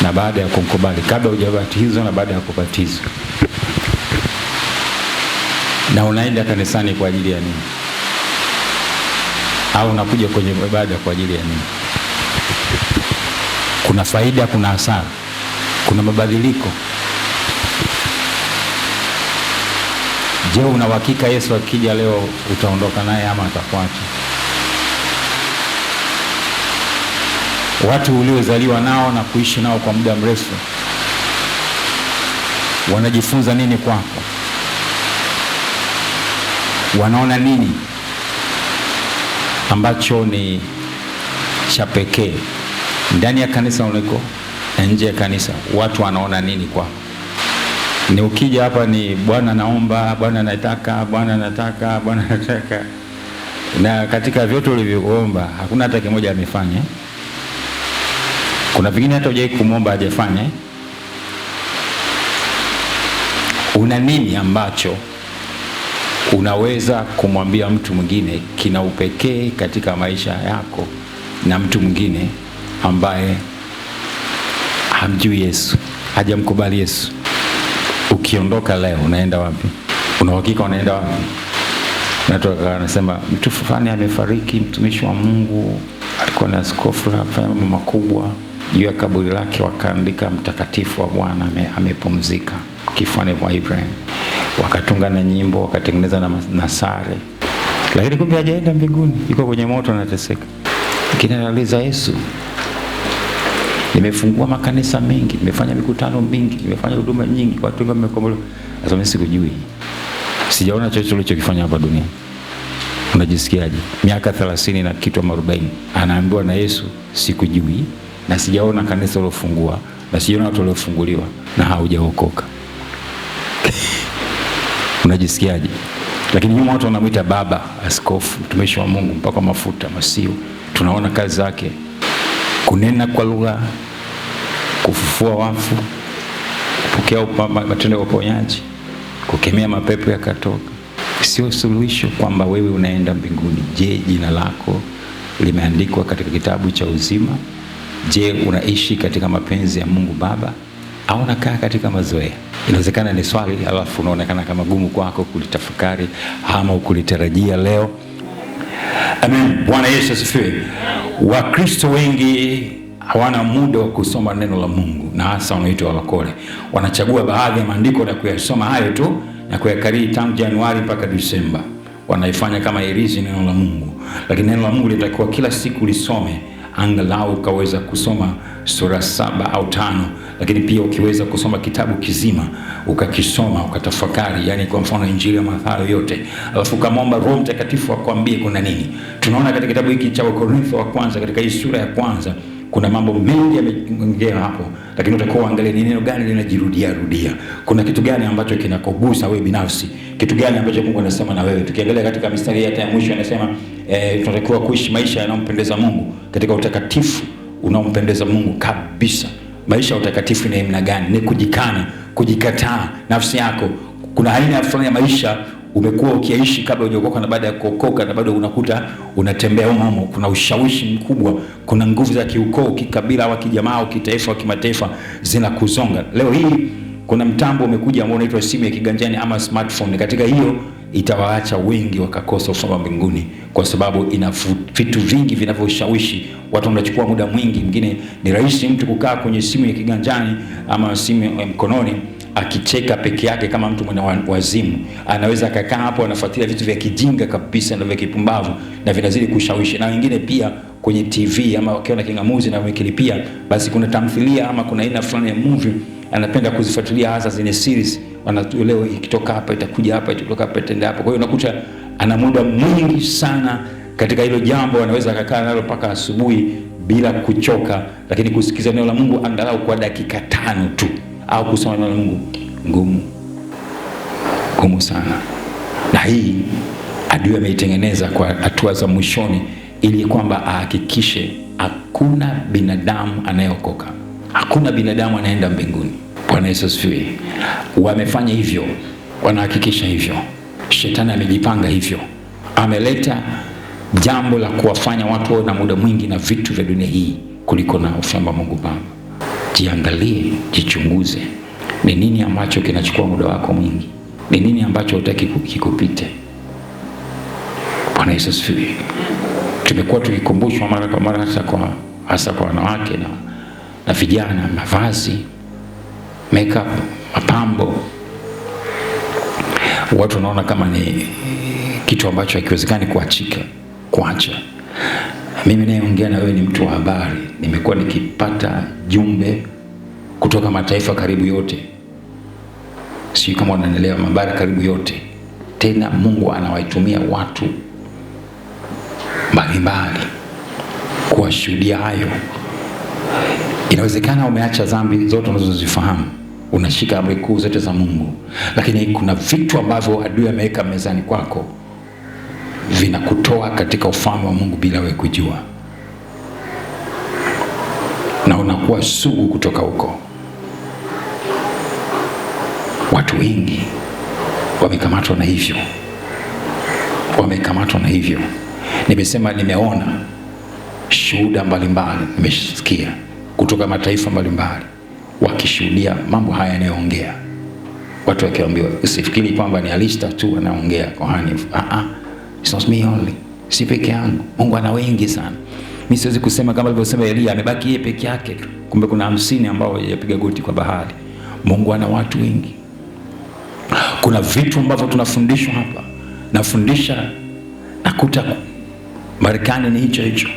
na baada ya kumkubali, kabla hujabatizwa na baada ya kubatizwa. Na unaenda kanisani kwa ajili ya nini? Au unakuja kwenye ibada kwa ajili ya nini? Kuna faida, kuna hasara, kuna mabadiliko. Je, una uhakika Yesu akija leo utaondoka naye ama atakuacha? Watu uliozaliwa nao na kuishi nao kwa muda mrefu wanajifunza nini kwako? Wanaona nini ambacho ni cha pekee ndani ya kanisa uliko na nje ya kanisa? Watu wanaona nini kwako? Ni ukija hapa ni Bwana naomba, Bwana nataka, Bwana nataka, Bwana nataka, na katika vyote ulivyoomba hakuna hata kimoja amefanya. Kuna vingine hata hujawahi kumwomba hajafanya. Una nini ambacho unaweza kumwambia mtu mwingine kina upekee katika maisha yako na mtu mwingine ambaye hamjui Yesu, hajamkubali Yesu? Ukiondoka leo unaenda wapi? Una uhakika unaenda wapi? Natoka anasema mtu fulani amefariki, mtumishi wa Mungu, alikuwa na askofu, afanya mambo makubwa. Juu ya kaburi lake wakaandika mtakatifu wa Bwana amepumzika kifuani mwa Ibrahim. Wakatunga na nyimbo, wakatengeneza na nasare. Lakini kumbe hajaenda mbinguni, yuko kwenye moto anateseka. Kinaliza Yesu. Nimefungua makanisa mengi, nimefanya mikutano mingi, nimefanya huduma nyingi, watu wengi wamekombolewa. Sasa mimi sikujui. Sijaona chochote ulichokifanya hapa duniani. Unajisikiaje? Miaka 30 na kitu 40 anaambiwa na Yesu sikujui, na sijaona kanisa lilofungua, na sijaona watu waliofunguliwa, na haujaokoka. Unajisikiaje? Lakini nyuma watu wanamuita baba, askofu, mtumishi wa Mungu, mpaka mafuta, masio. Tunaona kazi zake. Kunena kwa lugha, kufufua wafu, kupokea matendo ya uponyaji, kukemea mapepo yakatoka. Sio suluhisho kwamba wewe unaenda mbinguni. Je, jina lako limeandikwa katika kitabu cha uzima? Je, unaishi katika mapenzi ya Mungu Baba au unakaa katika mazoea? Inawezekana ni swali alafu unaonekana kama gumu kwako kulitafakari ama kulitarajia leo. Amen. Bwana Yesu asifiwe. Wakristo wengi hawana muda wa kusoma neno la Mungu, na hasa wanaitwa walokole. Wanachagua baadhi ya maandiko na kuyasoma hayo tu na kuyakariri tangu Januari mpaka Disemba. Wanaifanya kama irizi neno la Mungu. Lakini neno la Mungu linatakiwa kila siku lisome, angalau ukaweza kusoma sura 7 au 5, lakini pia ukiweza kusoma kitabu kizima ukakisoma ukatafakari, yani kwa mfano Injili ya Mathayo yote, alafu kamomba Roho Mtakatifu akwambie kuna nini. Tunaona katika kitabu hiki cha Wakorintho wa kwanza, katika hii sura ya kwanza, kuna mambo mengi yameongea hapo, lakini utakuwa angalia ni neno gani linajirudia rudia. Kuna kitu gani ambacho kinakugusa wewe binafsi? Kitu gani ambacho Mungu anasema na wewe? Tukiangalia katika mistari ya mwisho anasema tunatakiwa kuishi maisha yanayompendeza Mungu katika utakatifu unaompendeza Mungu kabisa. Maisha ya utakatifu ni namna gani? Ni kujikana, kujikataa nafsi yako. Kuna aina fulani ya maisha umekuwa ukiishi kabla hujaokoka na baada ya kuokoka, na bado unakuta unatembea humo. Kuna ushawishi mkubwa, kuna nguvu za kiukoo, kikabila au kijamaa au kitaifa au kimataifa zinakuzonga. Leo hii kuna mtambo umekuja ambao unaitwa simu ya kiganjani ama smartphone. Katika hiyo itawaacha wengi wakakosa ufalme wa mbinguni, kwa sababu ina vitu vingi vinavyoshawishi watu. Wanachukua muda mwingi. Mwingine ni rahisi mtu kukaa kwenye simu ya kiganjani ama simu ya mkononi akicheka peke yake kama mtu mwenye wazimu. Anaweza akakaa hapo anafuatilia vitu vya kijinga kabisa na vya kipumbavu, na vinazidi kushawishi. Na wengine pia kwenye TV ama wakiona kingamuzi na wamekilipia, basi kuna tamthilia ama kuna aina fulani ya movie anapenda kuzifuatilia, hasa zile series. Leo ikitoka hapa itakuja hapa, ikitoka hapa itaenda hapa. Kwa hiyo unakuta ana muda mwingi sana katika hilo jambo. Anaweza akakaa nalo mpaka asubuhi bila kuchoka, lakini kusikiza neno la Mungu angalau kwa dakika 5 tu, au kusoma neno la Mungu ngumu sana. Na hii adui ameitengeneza kwa hatua za mwishoni, ili kwamba ahakikishe hakuna binadamu anayeokoka, hakuna binadamu anaenda mbinguni. Bwana Yesu asifiwe. Wamefanya hivyo, wanahakikisha hivyo. Shetani amejipanga hivyo, ameleta jambo la kuwafanya watu wawe na muda mwingi na vitu vya dunia hii kuliko na ufalme wa Mungu Baba. Jiangalie, jichunguze. Ni nini ambacho kinachukua muda wako mwingi? Ni nini ambacho hutaki kikupite? Bwana Yesu asifiwe. Tumekuwa tukikumbushwa mara kwa mara, hasa kwa wanawake na vijana, mavazi, makeup, mapambo. Watu wanaona kama ni kitu ambacho hakiwezekani kuacha. Mimi nayeongea na wewe ni mtu wa habari. Nimekuwa nikipata jumbe kutoka mataifa karibu yote. Sio kama unanielewa, mabara karibu yote. Tena Mungu anawaitumia watu mbalimbali kuwashuhudia hayo. Inawezekana umeacha dhambi zote unazozifahamu, unashika amri kuu zote za Mungu, lakini kuna vitu ambavyo adui ameweka mezani kwako vinakutoa katika ufalme wa Mungu bila wewe kujua, na unakuwa sugu kutoka huko. Watu wengi wamekamatwa na hivyo. Nimesema nimeona shuhuda mbalimbali, nimesikia kutoka mataifa mbalimbali wakishuhudia mambo haya yanayoongea. Watu wakiambiwa, usifikiri kwamba ni Alista tu anaongea kohani. It's not me only. Si peke yangu. Mungu ana wengi sana. Mimi siwezi kusema kama alivyosema Elia amebaki yeye peke yake. Kumbe kuna 50 ambao yapiga goti kwa bahari. Mungu ana watu wengi. Kuna vitu ambavyo tunafundishwa hapa. Nafundisha nakuta Marekani ni hicho.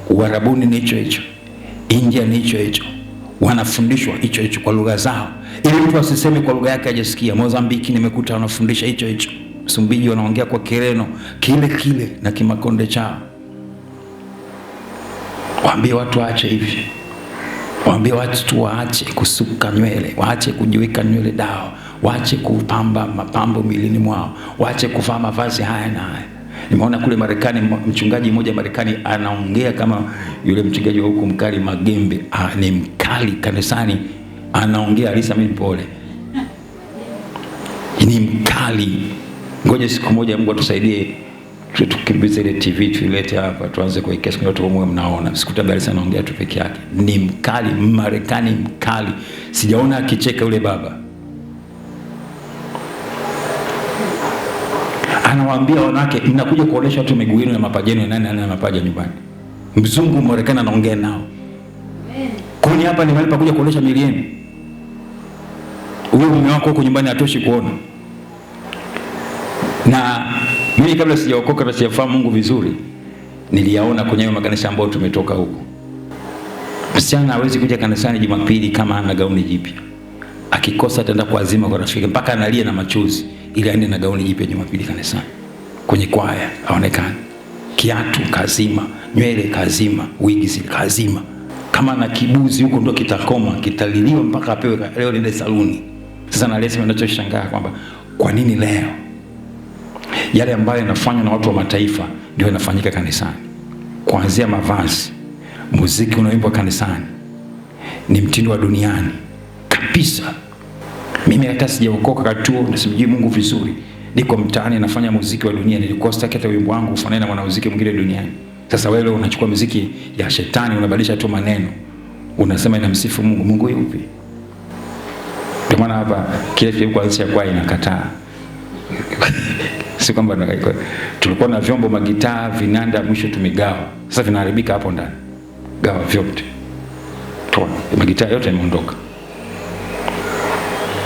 Uarabuni ni hicho. India ni hicho. Wanafundishwa hicho kwa lugha zao, ili mtu asiseme kwa lugha yake hajasikia. Mozambiki nimekuta wanafundisha hicho. Msumbiji wanaongea kwa Kireno kile na Kimakonde chao. Waambie watu waache hivi. Waambie watu waache kusuka nywele, waache kujiweka nywele dawa, waache kupamba mapambo milini mwao, waache kuvaa mavazi haya na haya. Nimeona kule Marekani mchungaji mmoja Marekani anaongea kama yule mchungaji wa huko mkali Magembe. Ni mkali kanisani, anaongea Alisa mimi pole. Ni mkali. Ngoja siku moja Mungu atusaidie tukimbize ile TV tuilete hapa tuanze kuwekea siku watu wao mnaona. Sikutabia Alisa anaongea tu peke yake. Ni mkali, Marekani mkali. Sijaona akicheka yule baba. Anawaambia wanawake, mnakuja kuonesha watu miguu yenu na mapaja yenu, nani ana mapaja nyumbani? Mzungu Marekani anaongea nao. Kwani hapa ni mahali pa kuja kuonesha miili yenu? Wewe mume wako huko nyumbani hatoshi kuona. Na mimi kabla sijaokoka na sijafahamu Mungu vizuri, niliyaona kwenye makanisa ambayo tumetoka huko. Msichana hawezi kuja kanisani Jumapili kama ana gauni jipya. Akikosa ataenda kuazima kwa rafiki mpaka analia na machozi ili aende na gauni jipya Jumapili kanisani. Kwenye kwaya haonekani. Kiatu kazima, nywele kazima, wigi zile kazima. Kama na kibuzi huko ndo kitakoma, kitaliliwa mpaka apewe leo nende saluni. Sasa nalesema ninachoshangaa kwamba kwa nini leo yale ambayo yanafanywa na watu wa mataifa ndio yanafanyika kanisani. Kuanzia mavazi, muziki unaoimbwa kanisani ni mtindo wa duniani kabisa. Mimi hata sijaokoka katuo na simjui Mungu vizuri. Niko mtaani nafanya muziki wa dunia. Nilikuwa sitaki hata wimbo wangu ufanane na mwanamuziki mwingine duniani. Sasa wewe unachukua muziki ya shetani unabadilisha tu maneno. Unasema inamsifu Mungu. Mungu yupi? Kwa maana hapa kile kitu kuanzia kwa inakataa. Si kwamba tulikuwa na vyombo magitaa, vinanda, mwisho tumegawa. Sasa vinaharibika hapo ndani. Gawa vyote. Toa. Magitaa yote yameondoka.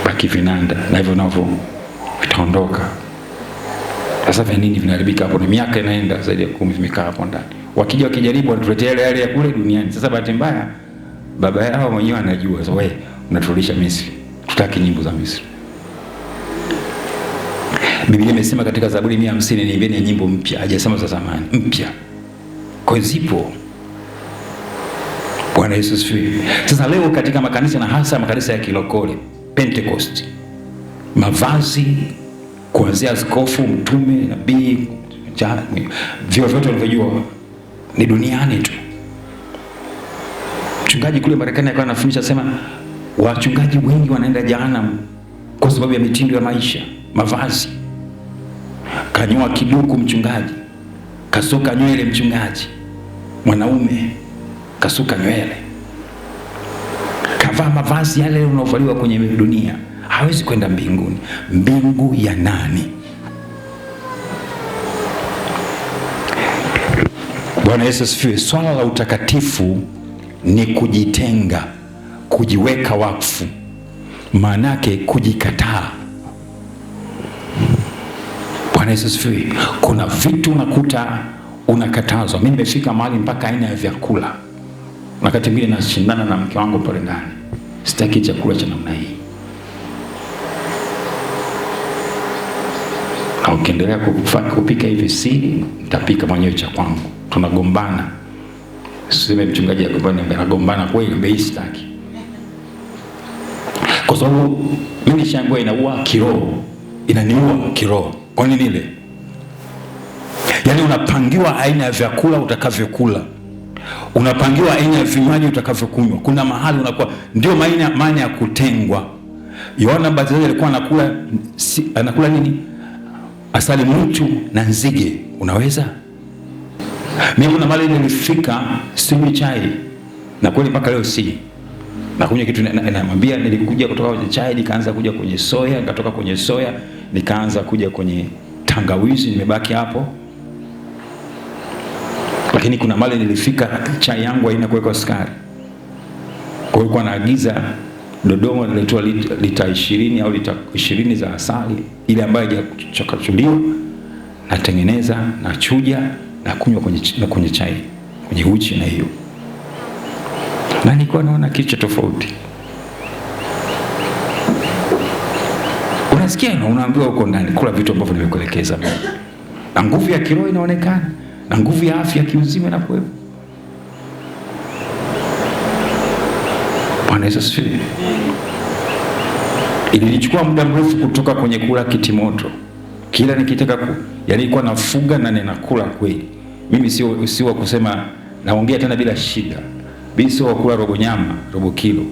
Baki vinanda na hivyo navyo vitaondoka. Sasa vya nini vinaharibika hapo? Ni miaka inaenda zaidi ya 10 vimekaa hapo ndani. Wakija wakijaribu wanatuletea yale ya kule duniani. Sasa bahati mbaya baba yao mwenyewe anajua. Sasa wewe unatulisha Misri. Tutaki nyimbo za Misri. Biblia imesema katika Zaburi 150 niimbieni nyimbo mpya. Hajasema za zamani, mpya. Kwa zipo. Bwana Yesu asifiwe. Sasa leo katika makanisa na hasa makanisa ya kilokole, Pentecost, mavazi kuanzia askofu, mtume, nabii, vyote wanavyojua ni duniani tu. Mchungaji kule Marekani akawa anafundisha sema wachungaji wengi wanaenda jehanamu kwa sababu ya mitindo ya maisha, mavazi. Kanyoa kiduku mchungaji, kasuka nywele mchungaji, mwanaume kasuka nywele, akavaa mavazi yale unaovaliwa kwenye dunia, hawezi kwenda mbinguni. Mbingu ya nani? Bwana Yesu asifiwe. Swala la utakatifu ni kujitenga, kujiweka wakfu, maana yake kujikataa. Bwana Yesu asifiwe. Kuna vitu unakuta unakatazwa. Mimi nimefika mahali mpaka aina ya vyakula, wakati mwingine nashindana na mke wangu pale ndani, sitaki chakula cha namna hii. Na ukiendelea kupika hivi siri, nitapika mwenyewe cha kwangu. Tunagombana. Siseme mchungaji anagombana kweli, mimi sitaki. Kwa sababu mimi shangwe inaua kiroho, inaniua kiroho. Kwa nini ile? Yaani unapangiwa aina ya vyakula utakavyokula, unapangiwa aina ya vinywaji utakavyokunywa. Kuna mahali unakuwa ndio maana ya kutengwa. Yohana Mbatizaji alikuwa anakula nini? Asali mchu na nzige. Unaweza? Mimi kuna mahali nilifika sinywi chai, na kweli mpaka leo si. Na kunywa kitu namwambia, nilikuja kutoka kwenye chai nikaanza kuja kwenye soya, nikatoka kwenye soya nikaanza kuja kwenye tangawizi, nimebaki hapo. Lakini kuna mahali nilifika chai yangu haina kuweka sukari. Kwa hiyo naagiza Dodoma nilitoa lita 20 au lita 20 za asali ile ambayo haijachukuliwa, natengeneza, nachuja na kunywa kwenye chai, kwenye uchi na hiyo. Na nilikuwa naona kitu tofauti. Unasikia na unaambiwa uko ndani kula vitu ambavyo nimekuelekeza mimi. Na nguvu ya kiroho inaonekana, na nguvu ya afya kiuzima na kuwepo. Bwana Yesu asifiwe. Ilinichukua muda mrefu kutoka kwenye kula kitimoto. Kila nikitaka yaani ilikuwa nafuga na ninakula kweli. Mimi sio kusema naongea tena bila shida. Mimi sio kula robo nyama, robo kilo.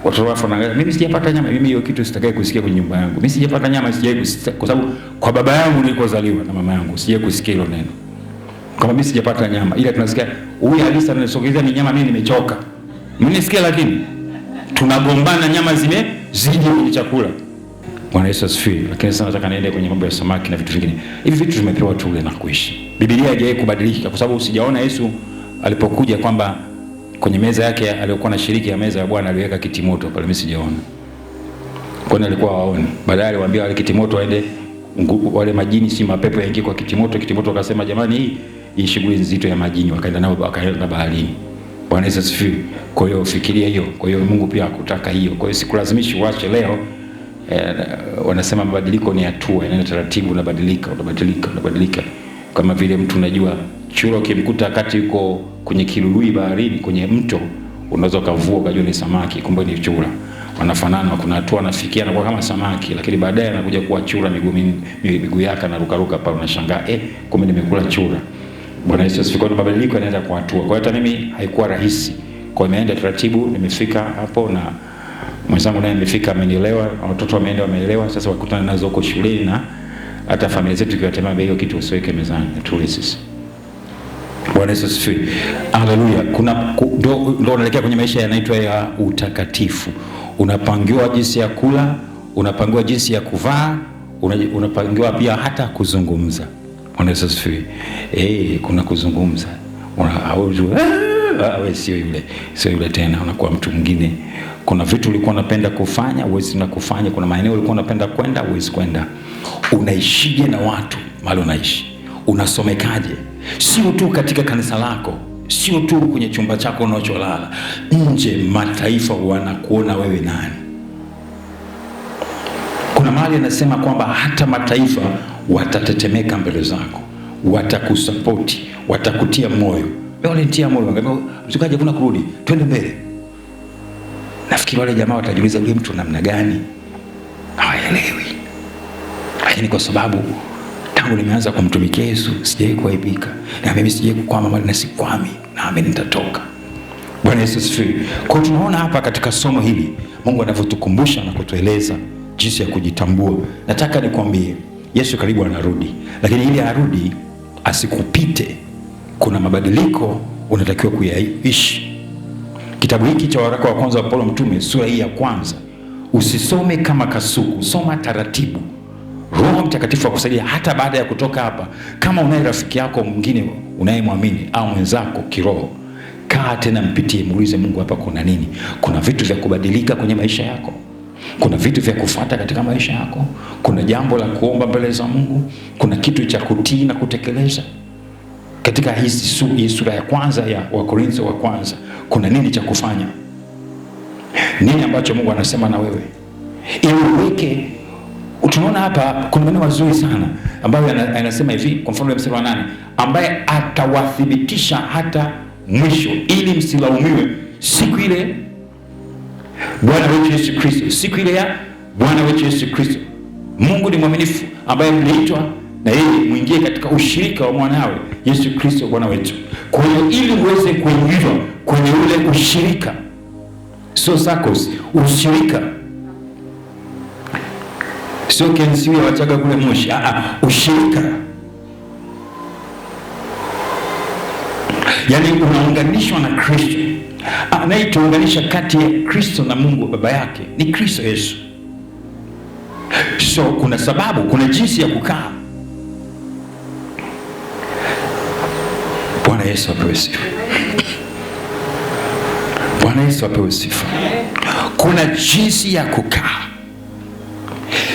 Watoto wao wanaangalia, mimi sijapata nyama, mimi hiyo kitu sitakaye kusikia kwenye nyumba yangu. Mimi sijapata nyama, sijawahi kusikia, kwa sababu kwa baba yangu nilikozaliwa na mama yangu sijawahi kusikia hilo neno. Kama mimi sijapata nyama, ila tunasikia huyu Alisa ananisogezea ni nyama, mimi nimechoka. Mimi nisikia, lakini tunagombana, nyama zimezidi kwenye chakula. Bwana Yesu asifiwe. Lakini sasa nataka niende kwenye mambo ya samaki na vitu vingine. Hivi vitu tumepewa tule na kuishi. Biblia haijawahi kubadilika, kwa sababu sijaona Yesu alipokuja kwamba kwenye meza yake aliyokuwa na shiriki ya meza ya Bwana aliweka kitimoto pale. Mimi sijaona. Kwani alikuwa waone. Baadaye aliwaambia wale kitimoto waende wale majini, si mapepo yaingie kwa kitimoto. Kitimoto akasema jamani, hii shughuli nzito ya majini, wakaenda nao wakaenda baharini. Bwana Yesu asifiwe. Kwa hiyo fikiria hiyo. Kwa hiyo Mungu pia hakutaka hiyo. Kwa hiyo sikulazimishi uache leo. Wanasema mabadiliko ni hatua, inaenda taratibu, unabadilika. Kama vile mtu unajua chura ukimkuta kati yuko kwenye kilului baharini, kwenye mto, unaweza kuvua ukajua ni samaki, kumbe ni chura. Wanafanana, kuna hatua anafikia anakuwa kama samaki, lakini baadaye anakuja kuwa chura, miguu yake anarukaruka pale, unashangaa kumbe nimekula chura. Bwana Yesu asifiwe. Mabadiliko yanaenda kwa hatua. Kwa hiyo hata mimi haikuwa rahisi. Kwa hiyo imeenda taratibu, nimefika hapo na mwenzangu naye amefika, amenielewa, watoto wameelewa. Sasa wakutana nazo huko shuleni, na hata familia zetu kiwatembea, hiyo kitu usiweke mezani, tule sisi. Bwana Yesu asifiwe. Haleluya. Ndio unaelekea kwenye maisha yanaitwa ya utakatifu. Unapangiwa jinsi ya kula, unapangiwa jinsi ya kuvaa, unapangiwa pia hata kuzungumza. Bwana Yesu asifiwe. Kuna kuzungumza. Wewe sio yule tena, unakuwa mtu mwingine. Kuna vitu ulikuwa unapenda kufanya, huwezi na kufanya. Kuna maeneo ulikuwa unapenda kwenda, huwezi kwenda. Unaishije na watu mahali unaishi? Unasomekaje? Sio tu katika kanisa lako, sio tu kwenye chumba chako unacholala. Nje mataifa wanakuona wewe nani. Kuna mahali anasema kwamba hata mataifa watatetemeka mbele zako, watakusapoti, watakutia moyo. Wale nitia moyo, wangesema msikaje, kuna kurudi, twende mbele. Nafikiri wale jamaa watajiuliza, yule mtu namna gani? Hawaelewi. Lakini kwa sababu tangu nimeanza kumtumikia Yesu sijawahi kuaibika, na mimi sijawahi kukwama mali na sikwami, na mimi nitatoka. Bwana Yesu asifiwe. Kwa tunaona hapa katika somo hili Mungu anavyotukumbusha na kutueleza jinsi ya kujitambua. Nataka nikwambie Yesu karibu anarudi, lakini ili arudi asikupite, kuna mabadiliko unatakiwa kuyaishi. Kitabu hiki cha waraka wa kwanza wa Paulo mtume, sura hii ya kwanza, usisome kama kasuku, soma taratibu. Roho Mtakatifu akusaidia hata baada ya kutoka hapa. Kama unaye rafiki yako mwingine unayemwamini au mwenzako kiroho, kaa tena mpitie, muulize Mungu, hapa kuna nini? Kuna vitu vya kubadilika kwenye maisha yako, kuna vitu vya kufuata katika maisha yako, kuna jambo la kuomba mbele za Mungu, kuna kitu cha kutii na kutekeleza. Katika hii sura ya kwanza ya Wakorintho wa kwanza, kuna nini cha kufanya? Nini ambacho Mungu anasema na wewe ili uweke? Tunaona hapa kuna maneno mazuri sana ambayo anasema hivi, kwa mfano mstari wa 8, ambaye atawathibitisha hata mwisho ili msilaumiwe siku ile Bwana wetu Yesu Kristo. Siku ile ya Bwana wetu Yesu Kristo. Mungu ni mwaminifu, ambaye mliitwa na yeye muingie katika ushirika wa mwanawe Yesu Kristo Bwana wetu. Kwa hiyo ili uweze kuingizwa kwenye ule ushirika, sio SACCOS, ushirika, sio KNCW wachaga kule Moshi, ushirika. Yani unaunganishwa na Kristo. Anayetuunganisha kati ya Kristo na Mungu Baba yake ni Kristo Yesu. So kuna sababu, kuna jinsi ya kukaa. Bwana Yesu apewe sifa. Bwana Yesu apewe sifa. Kuna jinsi ya kukaa.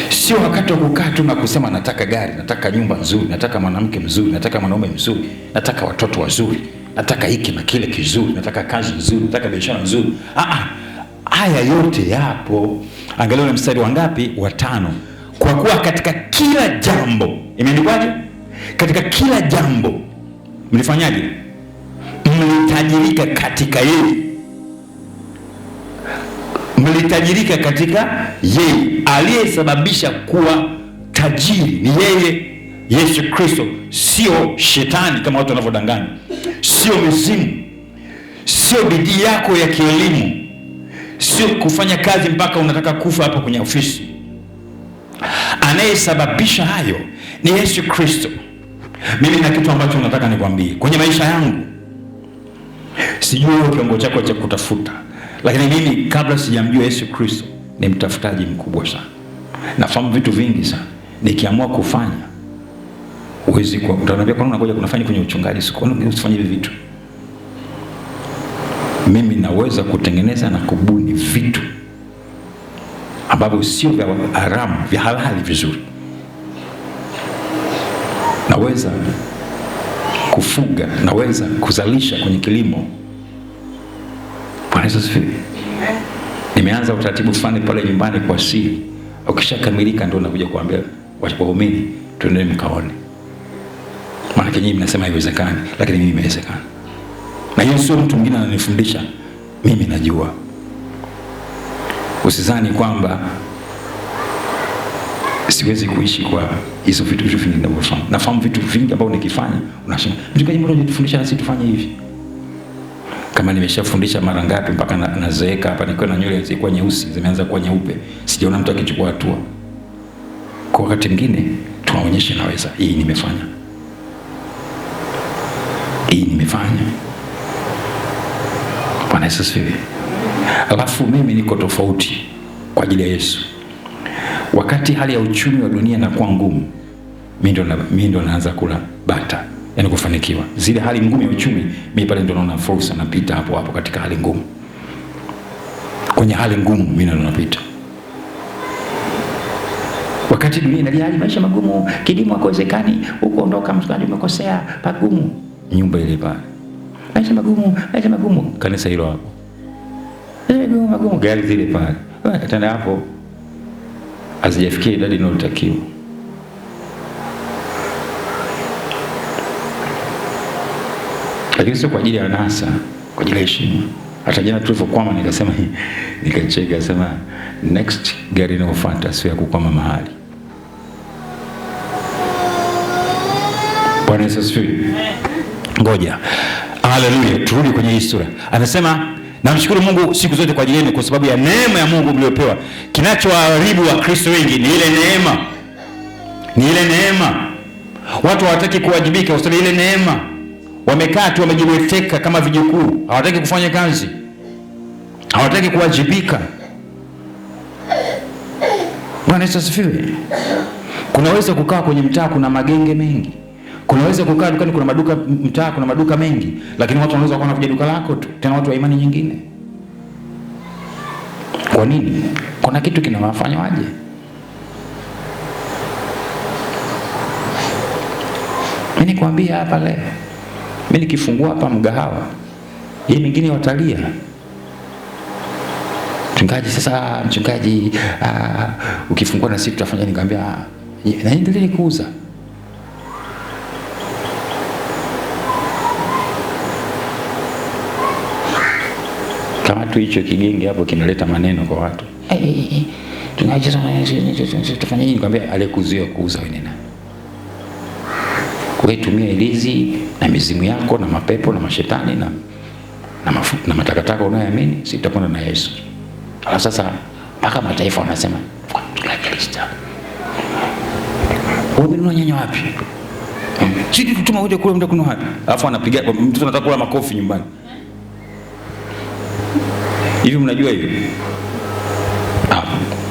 Sio wakati wa kukaa tu na kusema nataka gari, nataka nyumba nzuri, nataka mwanamke mzuri, nataka mwanaume mzuri, nataka watoto wazuri, nataka hiki na kile kizuri, nataka kazi nzuri, nataka biashara nzuri. Haya yote yapo. Angalia ule mstari wa ngapi? Wa 5. Kwa kuwa katika kila jambo, imeandikwaje? Katika kila jambo mlifanyaje? Mlitajirika katika yeye. Mlitajirika katika yeye. Aliyesababisha kuwa tajiri ni yeye, Yesu Kristo, sio shetani kama watu wanavyodanganya, sio mizimu, sio bidii yako ya kielimu, sio kufanya kazi mpaka unataka kufa hapo kwenye ofisi. Anayesababisha hayo ni Yesu Kristo. Mimi na kitu ambacho nataka nikwambie kwenye maisha yangu, sijui wewe kiwango chako cha kutafuta, lakini mimi kabla sijamjua Yesu Kristo ni mtafutaji mkubwa sana. Nafahamu vitu vingi sana. Nikiamua kufanya, uwezi kwa utaniambia kwa nini unakuja kunafanya kwenye uchungaji, siku nini usifanye hivi vitu? Mimi naweza kutengeneza na kubuni vitu ambavyo sio vya haramu, vya halali vizuri. Naweza kufuga, naweza kuzalisha kwenye kilimo. Bwana Yesu asifiwe. Nimeanza utaratibu fulani pale nyumbani kwa siri. Ukishakamilika ndio nakuja kuambia waumini tuende mkaone. Maana nyinyi mnasema haiwezekani, lakini mimi imewezekana. Na hiyo sio mtu mwingine ananifundisha, mimi najua. Usizani kwamba siwezi kuishi kwa hizo vitu vingi ninavyofahamu. Nafahamu vitu vingi ambavyo nikifanya unasema, "Mtukaji mbona unatufundisha na sisi tufanye hivi?" Kama nimeshafundisha mara ngapi mpaka nazeeka hapa nikiwa na nywele zilikuwa nyeusi zimeanza kuwa nyeupe, sijaona mtu akichukua hatua. Kwa wakati mwingine tunaonyesha naweza, hii nimefanya. Hii nimefanya. Bwana Yesu asifiwe. Alafu mimi niko tofauti kwa ajili ya Yesu. Wakati hali ya uchumi wa dunia inakuwa ngumu, mimi ndo naanza kula bata, yani kufanikiwa. Zile hali ngumu ya uchumi, mimi pale ndo naona fursa, napita hapo hapo katika hali ngumu. Kwenye hali ngumu mimi ndo napita. Wakati dunia inalia hali maisha magumu, kilimo hakiwezekani, huko ondoka msukani umekosea, pagumu. Nyumba ile pale. Maisha magumu, maisha magumu. Kanisa hilo hapo. Magumu magumu, gari zile pale. Tena hapo hazijafikia idadi inayotakiwa. Lakini sio kwa ajili ya anasa, kwa ajili ya heshima. Hata jana tulipokwama nikasema, nikacheka nasema next gari inayofuata sio ya kukwama mahali. Bwana Yesu asifiwe. Ngoja. Haleluya. Turudi kwenye hii sura. Anasema, namshukuru Mungu siku zote kwa ajili yenu kwa sababu ya neema ya Mungu mliopewa. Kinachoharibu wa Kristo wengi ni ile neema. Ni ile neema. Watu hawataki kuwajibika, usitali ile neema. Wamekaa tu wamejiweteka kama vijukuu, hawataki kufanya kazi. hawataki kuwajibika. Bwana Yesu asifiwe. Kunaweza kukaa kwenye mtaa kuna magenge mengi, kunaweza kukaa dukani kuna maduka, mtaa kuna maduka mengi, lakini watu wanaweza kuona kuja duka lako tu, tena watu wa imani nyingine. Kwa nini? Kuna kitu kinawafanya waje. Mimi nikwambia hapa leo, mimi nikifungua hapa mgahawa, hii mingine watalia. Mchungaji sasa, mchungaji ukifungua na sisi tutafanya, nikamwambia naendelee kuuza. Kama tu hicho kigenge hapo kinaleta maneno kwa watu. Tunaacha tufanye nini? Nikamwambia aliyekuzuia kuuza wewe nani? Kwa hiyo tumia ilizi na mizimu yako na mapepo na mashetani na matakataka unayoamini, sitakwenda na Yesu. Alafu sasa mpaka mataifa wanasema Kristo. Wewe unanyanya wapi? Sisi tutuma uje kule, mtakuna wapi? Alafu anapiga mtu anataka kula makofi nyumbani. Hivi mnajua hivi?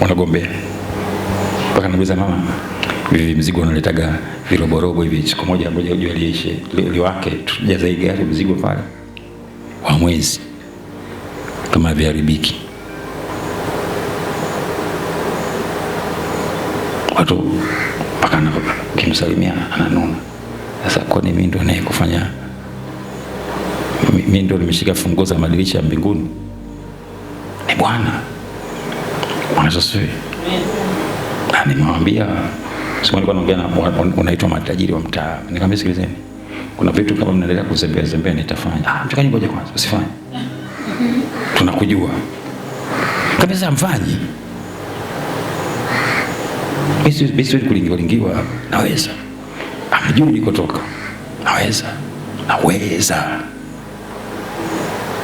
Wanagombea. Mpaka nabiza mama, hivi mzigo unaletaga viroborobo hivi, siku moja ngoja ujue liishe liwake, tujaza hii gari mzigo pale wa mwezi kama viharibiki. Watu mpaka ukimsalimia ananuna. Sasa kwa nini mimi ndo naye kufanya, mimi ndo nimeshika funguo za madirisha ya mbinguni? Ni Bwana. Bwana Yesu. Na nimewambia siku nilikuwa naongea na unaitwa matajiri wa mtaa, nikamwambia sikilizeni, kuna vitu kama mnaendelea kuzembea zembea nitafanya. Mchungaji ngoja kwanza usifanye, tunakujua kabisa mfanyi. Bisi kulingiwa naweza, amejua nilikotoka, naweza.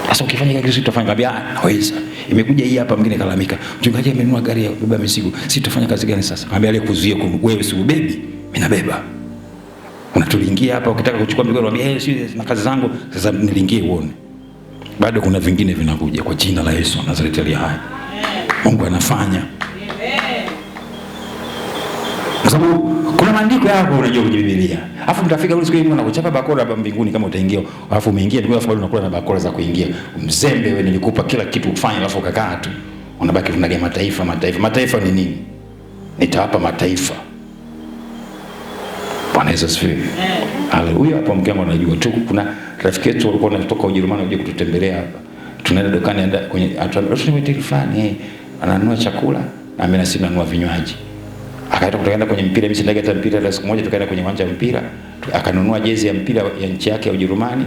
Sasa ukifanya kile kitu utafanya kabisa, naweza. Imekuja hii hapa, mwingine kalamika, mchungaji amenunua gari ya kubeba mizigo, si tutafanya kazi gani sasa? Mwambie ale kuzuia, wewe si ubebi, mimi nabeba. Unatulingia hapa, ukitaka kuchukua mizigo mwambie si na kazi zangu, sasa nilingie uone. Bado kuna vingine vinakuja kwa jina la Yesu Nazareti aliye hai. Mungu anafanya. Kwa sababu kuna maandiko yako unajua kwenye Biblia. Alafu mtafika kule siku hiyo na kuchapa bakora hapa mbinguni kama utaingia. Alafu umeingia ndipo bado unakula na bakora za kuingia. Mzembe wewe, nilikupa kila kitu ufanye alafu ukakaa tu. Unabaki unalia mataifa. Mataifa ni nini? Nitawapa mataifa. Bwana Yesu asifiwe. Haleluya. Hapo mke wangu anajua tu kuna rafiki yetu walikuwa wanatoka Ujerumani waje kututembelea hapa. Tunaenda dukani enda kwenye atuambia telefoni ananunua chakula na mimi na sisi nanunua vinywaji. Akaenda tukaenda kwenye mpira, mimi sindaga hata mpira. La siku moja tukaenda kwenye uwanja wa mpira, akanunua jezi ya mpira ya nchi yake ya Ujerumani,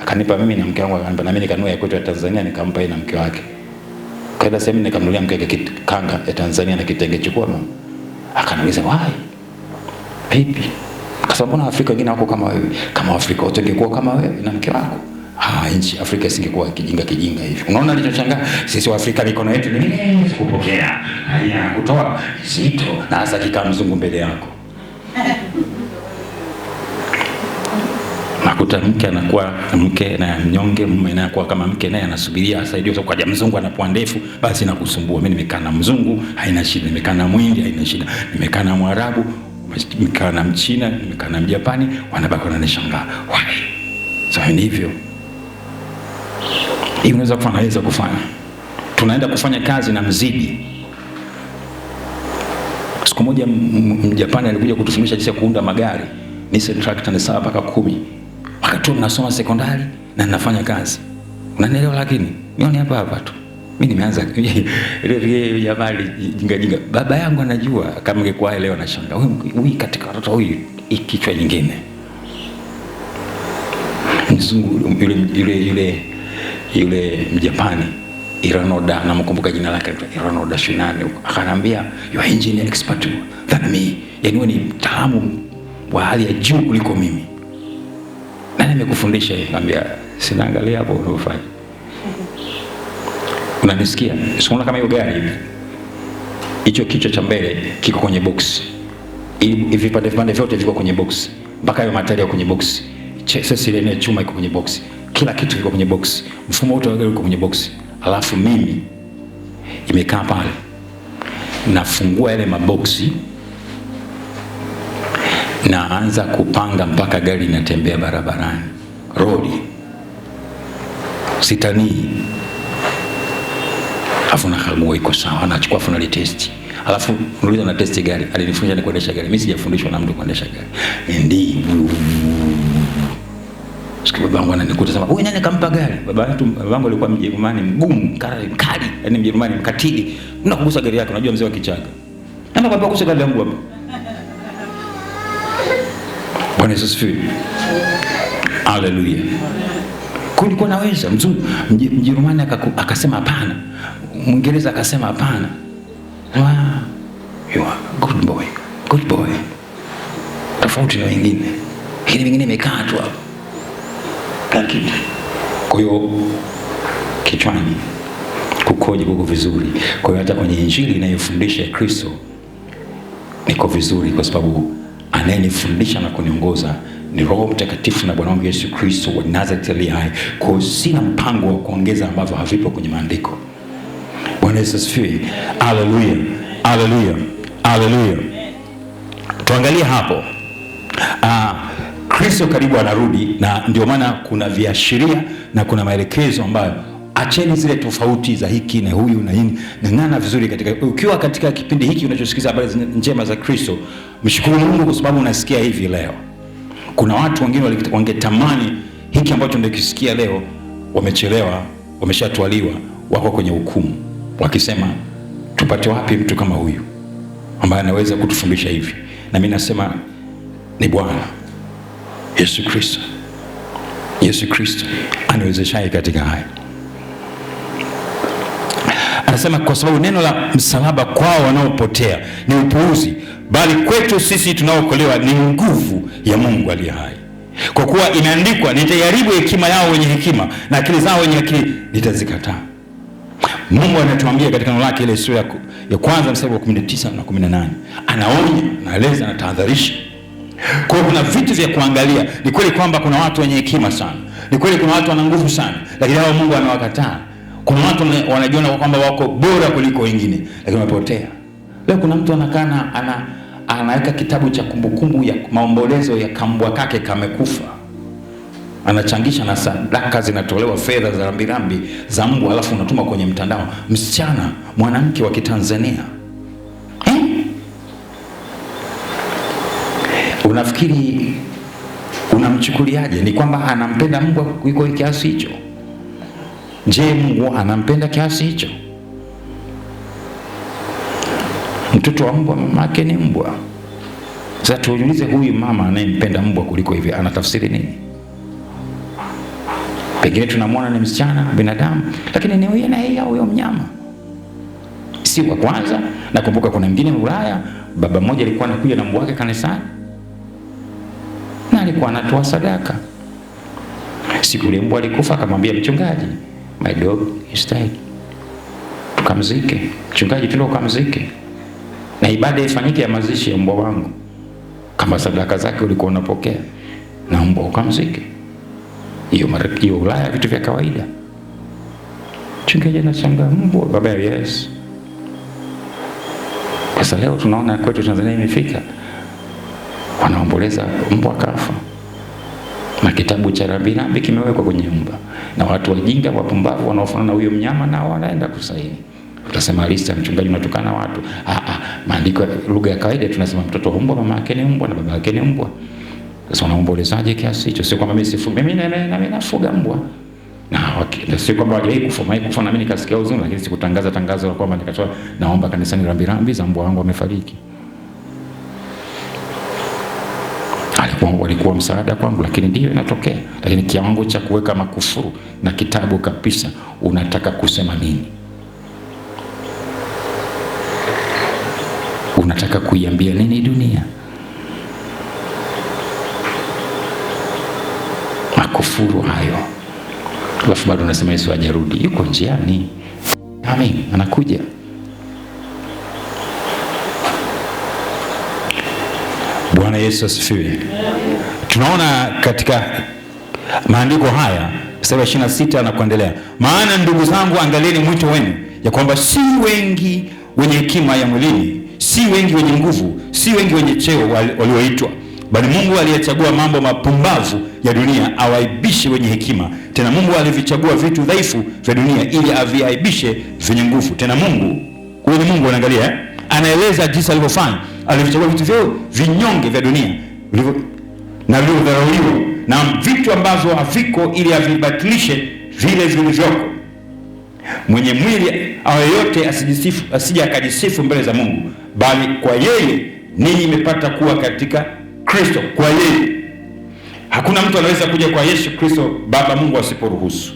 akanipa mimi na mke wangu, akanipa na mimi nikanunua ya kwetu ya Tanzania, nikampa yeye na mke wake. Kaenda sehemu nikamnunulia mke kanga ya Tanzania na kitenge, chukua mama. Akaniuliza why? Vipi? Akasema mbona Afrika wengine wako kama wewe? Kama Afrika wote ingekuwa kama wewe na mke wako, nchi Afrika isingekuwa kijinga hivi. Unaona alichoshangaa? Sisi wa Afrika mikono yetu ni nini? Kupokea. Haya, kutoa zito na hasa kika mzungu mbele yako. Nakuta mke anakuwa mke na mnyonge, mume anakuwa kama mke naye anasubiria asaidiwe kwa jamaa mzungu anapoa ndefu, basi nakusumbua. Mimi nimekaa na mzungu haina shida, nimekaa na Muhindi haina shida, nimekaa na Mwarabu, nimekaa na Mchina, nimekaa na Mjapani, wanabaki wananishangaa. Why? Sasa ni hivyo. Hii unaweza kufanya, naweza kufanya. Tunaenda kufanya kazi na mzidi. Siku moja Mjapani alikuja kutufundisha jinsi ya kuunda magari. Nissan tractor ni 7 mpaka 10. Wakati nasoma sekondari na ninafanya kazi. Unanielewa? Lakini nione hapa tu. Mimi nimeanza ile jamali jinga. Baba yangu anajua, kama ingekuwa leo anashangaa. Huyu katika watoto huyu kichwa nyingine. Mzungu yule Mjapani Iranoda, namkumbuka jina lake, Iranoda Shinani, akanambia you are engineer expert than me, yani wewe ni mtaalamu wa hali ya juu kuliko mimi. Nani amekufundisha hivi? Anambia sinaangalia hapo unafanya. Unanisikia? Unaona kama hiyo gari hivi, hicho kichwa cha mbele kiko kwenye box, hivi vipande vyote viko kwenye box, mpaka hiyo matari ya kwenye box, sasa ile chuma iko kwenye box, kila kitu kiko kwenye box, mfumo wote wa gari uko kwenye box. alafu mimi imekaa pale, nafungua yale maboksi, naanza kupanga mpaka gari inatembea barabarani, rodi sitanii, alafu nakagua iko sawa, nachukua funali testi, alafu nuliza na testi gari. Alinifundisha ni kuendesha gari, mimi sijafundishwa na mtu kuendesha gari. Siku babangu ananikuta sema, "Wewe nani kampa gari?" Babangu alikuwa Mjerumani mgumu, kali, yani Mjerumani mkatili. Unakugusa gari yake, unajua mzee wa Kichaga. Nenda kwa kugusa gari yangu hapa. Bwana Yesu asifiwe. Haleluya. Kulikuwa naweza Mjerumani akasema hapana. Mwingereza akasema hapana. You are good boy. Good boy. Tofauti na wengine. Hili wengine imekaa tu hapo. Lakini kwa hiyo kichwani kukoje, kuko vizuri. Kwa hiyo hata kwenye injili inayofundisha Kristo niko vizuri, kwa sababu anayenifundisha na kuniongoza ni Roho Mtakatifu na Bwana wangu Yesu Kristo wa Nazareth aliye hai. Kwa hiyo sina mpango wa kuongeza ambavyo havipo kwenye maandiko. Bwana Yesu asifiwe. Haleluya. Haleluya. Haleluya. Tuangalie hapo. Kristo karibu anarudi, na ndio maana kuna viashiria na kuna maelekezo ambayo acheni zile tofauti za hiki na huyu na hini, ng'ang'ana vizuri katika, ukiwa katika kipindi hiki unachosikiza habari njema za Kristo, mshukuru Mungu kwa sababu unasikia hivi leo. Kuna watu wengine wangetamani hiki ambacho ndokisikia leo, wamechelewa, wameshatwaliwa, wako kwenye hukumu, wakisema tupate wapi mtu kama huyu ambaye anaweza kutufundisha hivi? Na mimi nasema ni Bwana Yesu Kristo. Yesu Kristo anawezeshaye katika haya. Anasema kwa sababu neno la msalaba kwao wanaopotea ni upuuzi, bali kwetu sisi tunaokolewa ni nguvu ya Mungu aliye hai. Kwa kuwa imeandikwa, nitaiharibu hekima yao wenye hekima na akili zao wenye akili nitazikataa. Mungu anatuambia katika neno lake ile sura ya kwanza mstari wa 19 na 18. Anaonya, anaeleza na tahadharisha. Kwa kuna vitu vya kuangalia. Ni kweli kwamba kuna watu wenye hekima sana. Ni kweli kuna watu wana nguvu sana, lakini hao Mungu anawakataa. Kuna watu wanajiona kwamba wako bora kuliko wengine, lakini wamepotea. Leo kuna mtu anakaa anaweka kitabu cha kumbukumbu ya maombolezo ya kambwa kake kamekufa. Anachangisha na sadaka zinatolewa, fedha za rambirambi za mbwa, alafu unatuma kwenye mtandao. Msichana, mwanamke wa Kitanzania. Unafikiri unamchukuliaje? Ni kwamba anampenda mbwa kuliko kiasi hicho? Je, Mungu anampenda kiasi hicho? Mtoto wa mbwa mama yake ni mbwa. Sasa tuulize, huyu mama anayempenda mbwa kuliko hivi anatafsiri nini? Pengine tunamwona ni msichana binadamu, lakini ni huyo na yeye huyo mnyama. Si wa kwanza. Nakumbuka kuna mwingine Ulaya, baba mmoja alikuwa anakuja na mbwa wake kanisani, na alikuwa anatoa sadaka. Siku ile mbwa alikufa, akamwambia mchungaji, my dog is dead, tukamzike. Mchungaji, tuende ukamzike na ibada ifanyike ya mazishi ya mbwa wangu, kama sadaka zake ulikuwa unapokea, na mbwa ukamzike. Hiyo Ulaya vitu vya kawaida. Mchungaji anashangaa, mbwa? Baba, yes. Sasa leo tunaona kwetu Tanzania imefika, wanaomboleza mbwa kafa, na kitabu cha rambirambi kimewekwa kwenye nyumba, na watu wajinga wapumbavu wanaofanana na huyo mnyama nao wanaenda kusaini. Utasema lista, mchungaji unatukana watu. Maandiko, lugha ya kawaida tunasema mtoto wa mbwa mama yake ni mbwa na baba yake ni mbwa. Sasa unaombolezaje kiasi hicho? Sio kwamba mimi sifugi, mimi nafuga mbwa. Na sio kwamba hajawahi kufa na mimi nikasikia huzuni, lakini sikutangaza tangazo la kwamba nikatoa naomba kanisani rambirambi za mbwa wangu amefariki. Walikuwa msaada kwangu, lakini ndio inatokea. Lakini kiwango cha kuweka makufuru na kitabu kabisa, unataka kusema nini? Unataka kuiambia nini dunia? Makufuru hayo. Alafu bado unasema Yesu hajarudi, yuko njiani. Amen, anakuja. Bwana Yesu asifiwe. Tunaona katika maandiko haya Mstari wa 26 na kuendelea. Maana ndugu zangu, angalieni mwito wenu, ya kwamba si wengi wenye hekima ya mwilini, si wengi wenye nguvu, si wengi wenye cheo walioitwa, bali Mungu aliyechagua mambo mapumbavu ya dunia awaibishe wenye hekima. Tena Mungu alivichagua vitu dhaifu vya dunia ili aviaibishe vyenye nguvu. Tena Mungu, huyo ni Mungu, anaangalia anaeleza jinsi alivyofanya. Alivichagua vitu vyao vinyonge vya dunia na vilivyodharauliwa na vitu ambavyo haviko, ili avibatilishe vile vilivyoko. Mwenye mwili awe yote asije akajisifu mbele za Mungu, bali kwa yeye ninyi imepata kuwa katika Kristo. Kwa yeye. Hakuna mtu anaweza kuja kwa Yesu Kristo Baba Mungu asiporuhusu.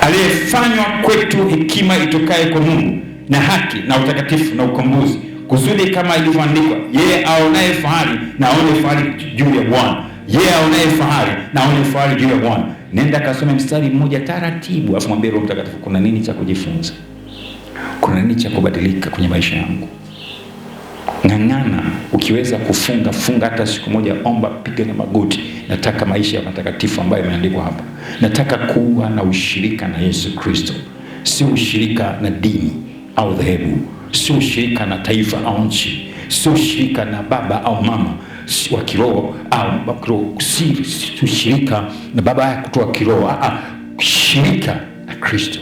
Aliyefanywa kwetu hekima itokaye kwa Mungu na haki na utakatifu na ukombozi, kusudi kama ilivyoandikwa, yeye aonaye fahari na aone fahari juu ya Bwana. Yeye aonaye fahari na aone fahari juu ya Bwana. Nenda kasome mstari mmoja taratibu, afu mwambie Roho Mtakatifu, kuna nini cha kujifunza? Kuna nini cha kubadilika kwenye maisha yangu? Ng'ang'ana, ukiweza kufunga, funga hata siku moja, omba, piga na magoti. Nataka maisha ya matakatifu ambayo imeandikwa hapa. Nataka kuwa na ushirika na Yesu Kristo. Sio ushirika na dini au dhehebu, sio ushirika na taifa au nchi, sio ushirika na baba au mama wa kiroho au kiroho, si ushirika na baba yako kutoa kiroho, shirika na Kristo.